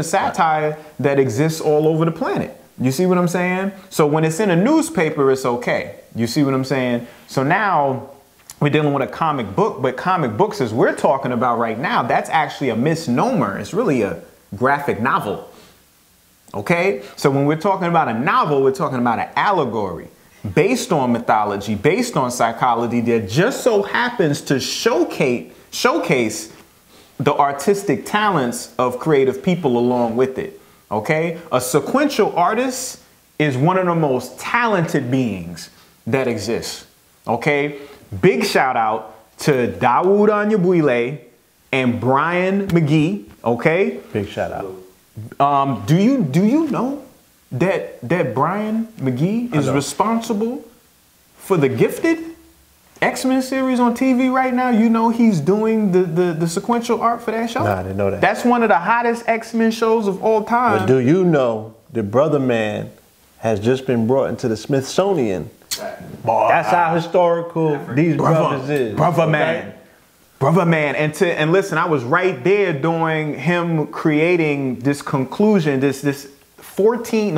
satire that exists all over the planet. You see what I'm saying? So when it's in a newspaper, it's okay. You see what I'm saying? So now we're dealing with a comic book, but comic books, as we're talking about right now, that's actually a misnomer. It's really a graphic novel. Okay? So when we're talking about a novel, we're talking about an allegory based on mythology, based on psychology, that just so happens to showcase the artistic talents of creative people along with it. Okay? A sequential artist is one of the most talented beings that exists. Okay? Big shout out to Dawood Anyabwile and Brian Magik. Okay? Big shout out. Do you know that Brian Magik is responsible for the Gifted X-Men series on TV right now? You know he's doing the sequential art for that show? Nah, I didn't know that. That's one of the hottest X-Men shows of all time. But do you know the Brother Man has just been brought into the Smithsonian? Boy, that's how historical these brothers is. Brother Man. Brother Man. And listen, I was right there during him creating this conclusion, this 15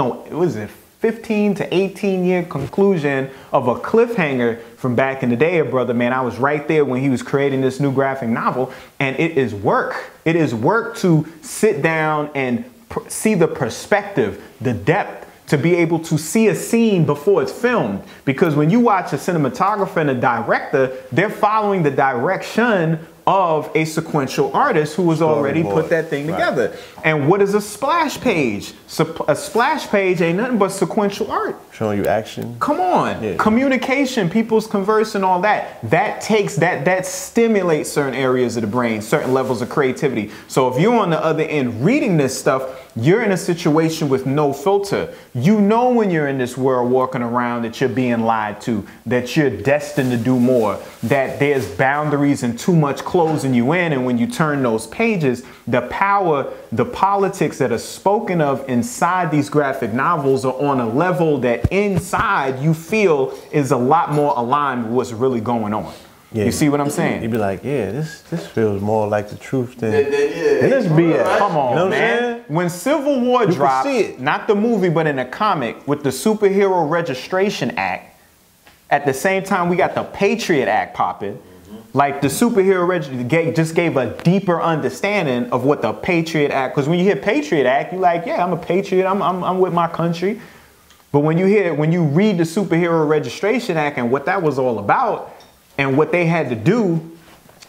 to 18 year conclusion of a cliffhanger from back in the day of Brother Man. I was right there when he was creating this new graphic novel, and it is work. It is work to sit down and see the perspective, the depth, to be able to see a scene before it's filmed. Because when you watch a cinematographer and a director, they're following the direction of a sequential artist who has already put that thing together. Right. And what is a splash page? A splash page ain't nothing but sequential art. Showing you action. Come on. Yeah. Communication, people's converse and all that. That stimulates certain areas of the brain, certain levels of creativity. So if you're on the other end reading this stuff, you're in a situation with no filter. You know when you're in this world walking around that you're being lied to, that you're destined to do more, that there's boundaries and too much closing you in. And when you turn those pages, the power, the politics that are spoken of inside these graphic novels are on a level that inside you feel is a lot more aligned with what's really going on. Yeah. You see what I'm saying? You'd be like, yeah, this feels more like the truth than this BS. Come on, you know man. When Civil War dropped, not the movie, but in the comic, with the Superhero Registration Act, at the same time we got the Patriot Act popping. Like the Superhero Registration just gave a deeper understanding of what the Patriot Act, because when you hear Patriot Act, you're like, yeah, I'm a patriot, I'm with my country. But when you read the Superhero Registration Act and what that was all about, and what they had to do,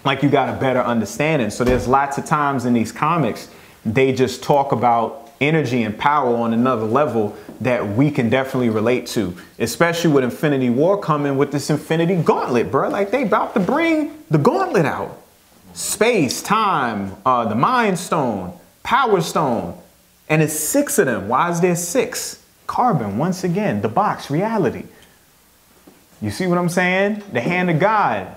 like, you got a better understanding. So there's lots of times in these comics, they just talk about energy and power on another level that we can definitely relate to, especially with Infinity War coming with this Infinity Gauntlet, bro. Like, they about to bring the gauntlet out. Space, time, the Mind Stone, Power Stone, and it's 6 of them. Why is there 6? Carbon, once again, the box, reality. You see what I'm saying? The hand of God.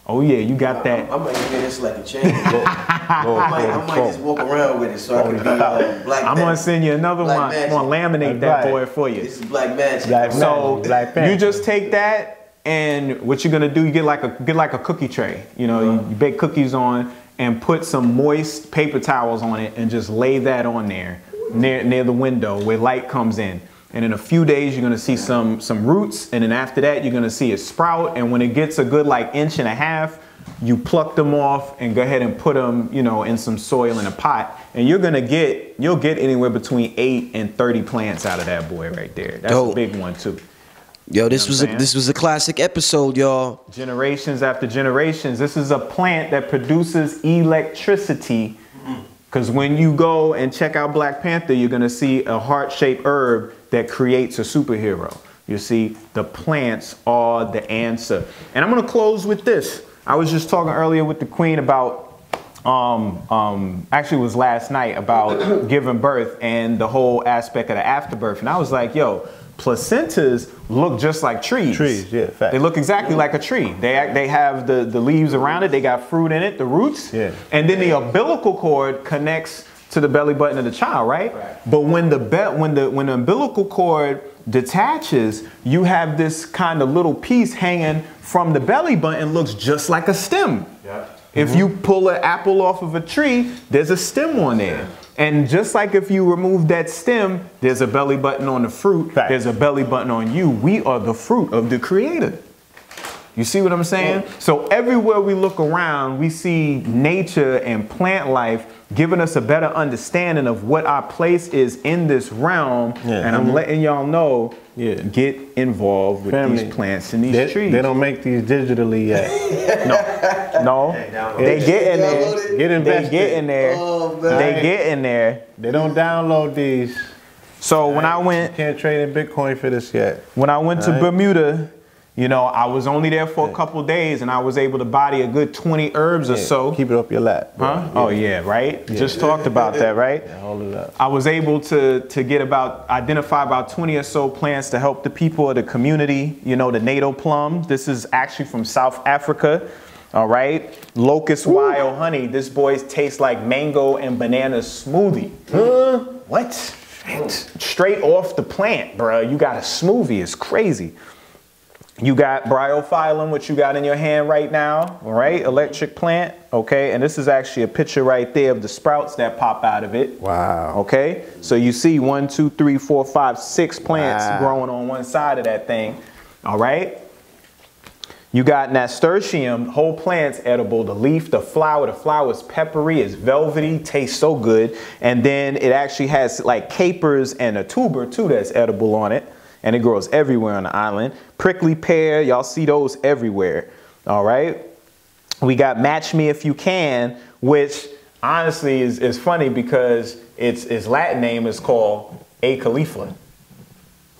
Oh yeah, you got that. I might get this like a chain. I might just walk around with it so I can be Black I'm gonna send you another one. I'm gonna laminate that boy for you. This is Black Magic. So you just take that, and what you're gonna do, you get like a cookie tray. You know, you bake cookies on and put some moist paper towels on it, and just lay that on there near the window where light comes in. And in a few days, you're gonna see some roots, and then after that, you're gonna see it sprout. And when it gets a good like 1.5 inches, you pluck them off and go ahead and put them, you know, in some soil in a pot. And you'll get anywhere between 8 and 30 plants out of that boy right there. That's a big one too. Yo, this was a classic episode, y'all. Generations after generations. This is a plant that produces electricity. Because when you go and check out Black Panther, you're going to see a heart-shaped herb that creates a superhero. You see, the plants are the answer. And I'm gonna close with this. I was just talking earlier with the queen about, actually it was last night, about giving birth and the whole aspect of the afterbirth. And I was like, yo, placentas look just like trees. Trees, yeah, fact. They look exactly like a tree. They have the leaves around it, they got fruit in it, the roots. Yeah. And then the umbilical cord connects to the belly button of the child, right? But when the umbilical cord detaches, you have this kind of little piece hanging from the belly button, looks just like a stem. If you pull an apple off of a tree, there's a stem on there. And just like if you remove that stem, there's a belly button on the fruit, there's a belly button on you. We are the fruit of the Creator. You see what I'm saying? So everywhere we look around, we see nature and plant life giving us a better understanding of what our place is in this realm. And I'm letting y'all know, get involved with these plants and these trees. They don't make these digitally yet. No. They get in there. Get invested. They get in there. They get in there. They don't download these. So when I went, can't trade in Bitcoin for this yet. When I went to Bermuda, you know, I was only there for a couple days and I was able to body a good 20 herbs or so. Keep it up your lap. Huh? Oh yeah, right? Just talked about that, right? Hold it up. I was able to identify about 20 or so plants to help the people of the community. You know, the NATO plum. This is actually from South Africa. All right. Locust wild honey. This boy tastes like mango and banana smoothie. What? Straight off the plant, bro. You got a smoothie. It's crazy. You got bryophyllum, which you got in your hand right now, all right? Electric plant, okay? And this is actually a picture right there of the sprouts that pop out of it. Wow. Okay? So you see 1, 2, 3, 4, 5, 6 plants growing on one side of that thing, all right? You got nasturtium, whole plant's edible. The leaf, the flower is peppery, it's velvety, tastes so good. And then it actually has like capers and a tuber too that's edible on it. And it grows everywhere on the island. Prickly pear, y'all see those everywhere. All right. We got Match Me If You Can, which honestly is funny because its Latin name is called A Khalifa.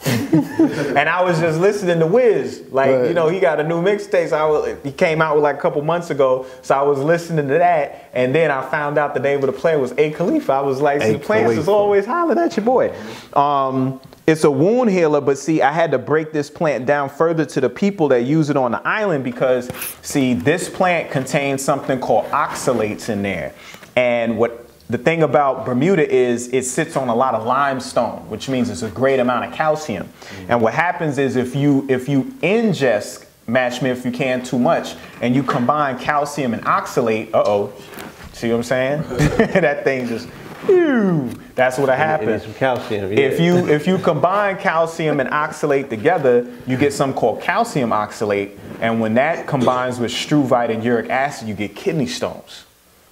And I was just listening to Wiz, like, you know, he got a new mixtape. So he came out with like a couple months ago. So I was listening to that. And then I found out the name of the plant was A Khalifa. I was like, see, the plants is always hollering at your boy. It's a wound healer, but see, I had to break this plant down further to the people that use it on the island because, see, this plant contains something called oxalates in there. And what the thing about Bermuda is it sits on a lot of limestone, which means it's a great amount of calcium. And what happens is if you ingest Match Me If You Can too much and you combine calcium and oxalate, see what I'm saying? That thing just... That's what happens. Some calcium, If you combine calcium and oxalate together, you get something called calcium oxalate, and when that combines with struvite and uric acid, you get kidney stones.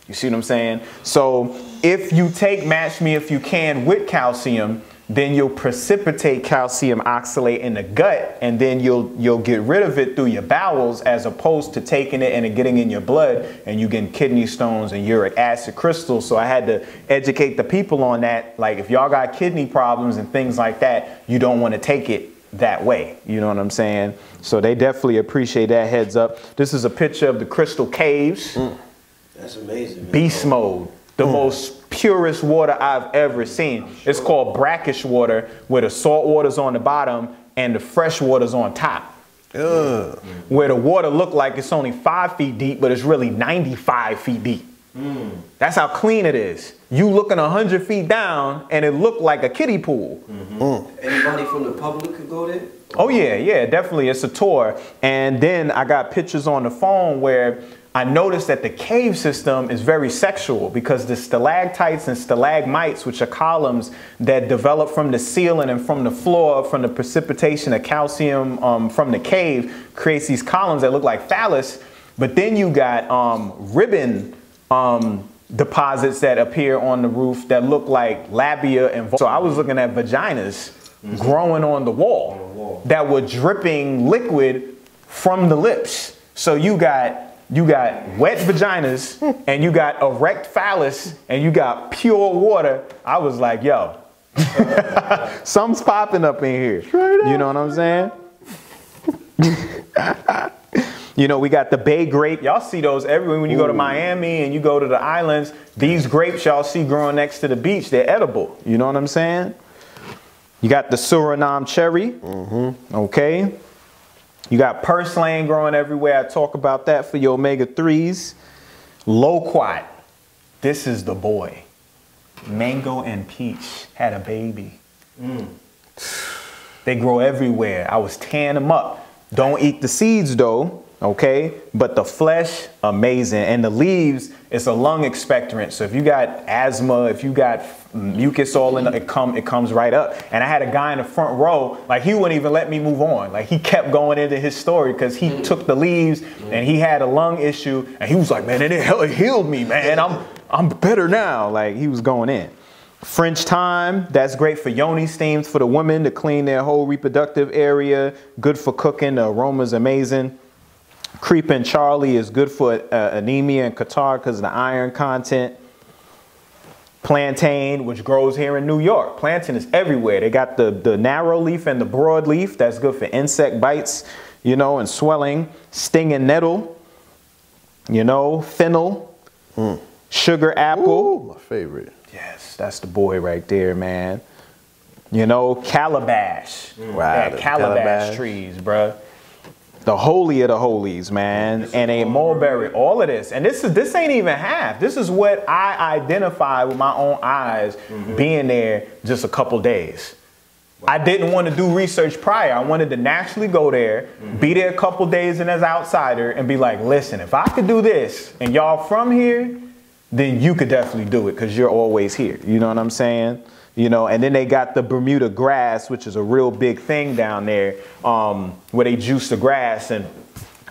You see what I'm saying? So if you take Match Me If You Can with calcium, then you'll precipitate calcium oxalate in the gut, and then you'll get rid of it through your bowels as opposed to taking it and it getting in your blood and you getting kidney stones and uric acid crystals. So I had to educate the people on that. Like if y'all got kidney problems and things like that, you don't want to take it that way. You know what I'm saying? So they definitely appreciate that heads up. This is a picture of the Crystal Caves. That's amazing, man. Beast mode. The most purest water I've ever seen. It's called brackish water, where the salt water's on the bottom and the fresh water's on top. Where the water look like it's only 5 feet deep, but it's really 95 feet deep. That's how clean it is. You looking 100 feet down and it looked like a kiddie pool. Anybody from the public could go there? Oh yeah, definitely. It's a tour. And then I got pictures on the phone where I noticed that the cave system is very sexual because the stalactites and stalagmites, which are columns that develop from the ceiling and from the floor from the precipitation of calcium from the cave, creates these columns that look like phallus. But then you got ribbon deposits that appear on the roof that look like labia and so I was looking at vaginas growing on the wall that were dripping liquid from the lips. So you got wet vaginas and you got erect phallus and you got pure water. I was like, yo, Something's popping up in here. You know what I'm saying? You know, we got the Bay grape. Y'all see those everywhere when you go to Miami and you go to the islands. These grapes y'all see growing next to the beach, they're edible. You know what I'm saying? You got the Suriname cherry. Okay. You got purslane growing everywhere. I talk about that for your omega-3s. Loquat. This is the boy. Mango and peach had a baby. They grow everywhere. I was tearing them up. Don't eat the seeds though. Okay, but the flesh, amazing. And the leaves, it's a lung expectorant. So if you got asthma, if you got mucus all in it comes right up. And I had a guy in the front row, like he wouldn't even let me move on. Like he kept going into his story because he took the leaves and he had a lung issue. And he was like, man, it healed me, man. I'm better now. Like he was going in. French thyme, that's great for yoni steams for the women to clean their whole reproductive area. Good for cooking. The aroma's amazing. Creeping Charlie is good for anemia and catarrh because of the iron content. Plantain, which grows here in New York. Plantain is everywhere. They got the narrow leaf and the broad leaf. That's good for insect bites, you know, and swelling. Stinging nettle, you know, fennel. Sugar apple. Ooh, my favorite. Yes, that's the boy right there, man. You know, calabash. Wow, the calabash trees, bruh. The holy of the holies, man, and a mulberry, all of this. And this ain't even half. This is what I identified with my own eyes being there just a couple days. I didn't want to do research prior. I wanted to naturally go there, be there a couple days and as an outsider and be like, listen, if I could do this and y'all from here, then you could definitely do it because you're always here. You know what I'm saying? You know, and then they got the Bermuda grass, which is a real big thing down there, where they juice the grass. And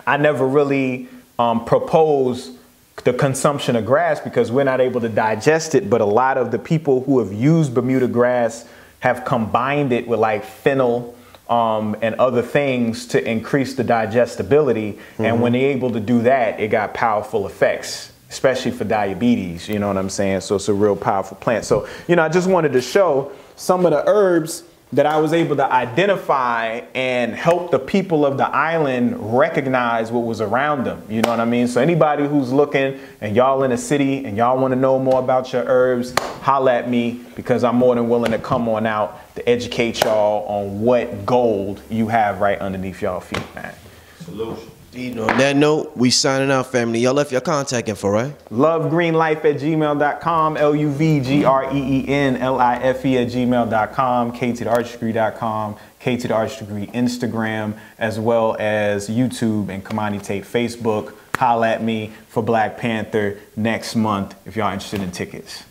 I never really propose the consumption of grass because we're not able to digest it. But a lot of the people who have used Bermuda grass have combined it with like fennel and other things to increase the digestibility. And when they're able to do that, it got powerful effects, especially for diabetes, you know what I'm saying? So it's a real powerful plant. So, you know, I just wanted to show some of the herbs that I was able to identify and help the people of the island recognize what was around them. You know what I mean? So anybody who's looking and y'all in the city and y'all want to know more about your herbs, holla at me because I'm more than willing to come on out to educate y'all on what gold you have right underneath y'all feet, man. Solution. On that note, we signing out, family. Y'all left your contact info, right? lovegreenlife@gmail.com, LUVGREENLIFE@gmail.com, KTTheArtsDegree.com, KT the Arts Degree Instagram, as well as YouTube and Kamani Tate Facebook. Holla at me for Black Panther next month if y'all interested in tickets.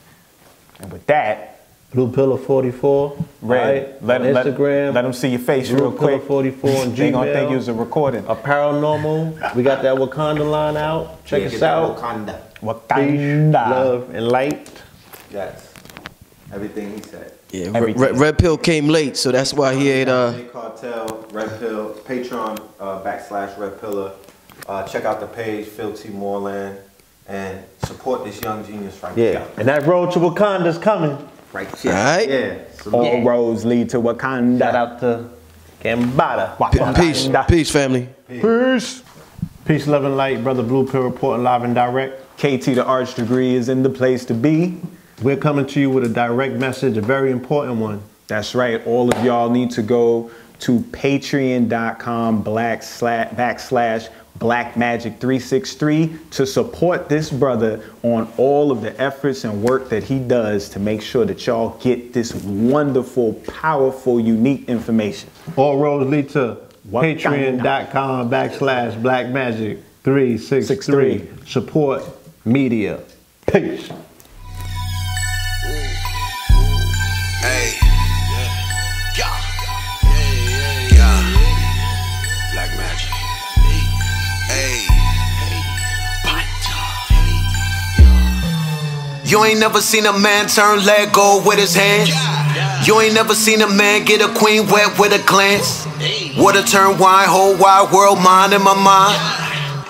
And with that, Blue Pillar 44. Red, Right? Instagram. let them see your face Blue real quick. Pillar 44 on Gmail. They gonna think it was a recording. A Paranormal. We got that Wakanda line out. Check us out. Wakanda. Peace, love, and light. Yes. Everything he said. Yeah, Everything. Red Pill came late, so that's why he ain't Cartel, Red Pill, Patreon /Red Pillar. Check out the page, Phil T. Moreland, and support this young genius right Yeah. here. And that road to Wakanda's coming. Right here. Alright. Yeah. All roads lead to Wakanda. Shout out to Cambatta. Peace. Peace, family. Peace. Peace, love, and light. Brother Blue Pill reporting live and direct. KT the Arts Degree is in the place to be. We're coming to you with a direct message, a very important one. That's right. All of y'all need to go to patreon.com/blackmagic363 to support this brother on all of the efforts and work that he does to make sure that y'all get this wonderful, powerful, unique information. All roads lead to Wakanda. patreon.com/blackmagic363. Support media. Peace. Hey. Yeah. Yeah. Black Magic. Hey. Panther. You ain't never seen a man turn leg gold with his hands. You ain't never seen a man get a queen wet with a glance. Water turn wine, whole wide world, mind in my mind.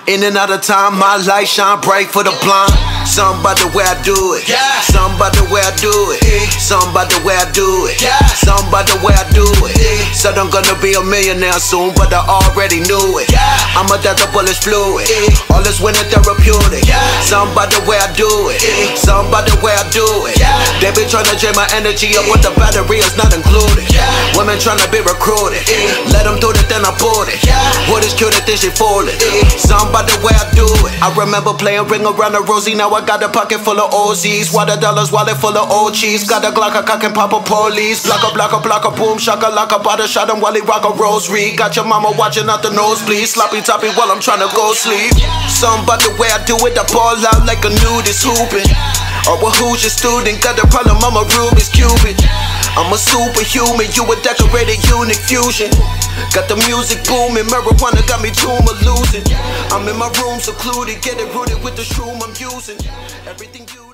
In and out of time, my light shine bright for the blind. Something about the way I do it. Something about the way I do it. Something about the way I do it. Something about the way I do it. Said I'm gonna be a millionaire soon, but I already knew it. I'm a death, the bullets fluid. All this winning therapeutic. Something about the way I do it. Something about the way I do it. They be trying to drain my energy up, but the battery is not included. Women trying to be recruited. Let them do it, then I bought it. What is cute, then she folded. Something about the way I do it. I remember playing ring around the rosy. Now I got a pocket full of OZs. Water dollars, wallet full of old cheese. Got a Glock, a cock and pop a police. Block a boom, shaka laka, bada shot him while he rock a rosary. Got your mama watching out the nosebleed. Sloppy toppy while I'm trying to go sleep. Something about the way I do it. I ball out like a nudist hooping. Or a who's your student? Got a problem, I'm a Rubik's Cupid. I'm a superhuman, you a decorated unique fusion. Got the music booming, marijuana got me doom losing. I'm in my room secluded, get it rooted with the shroom I'm using. Everything you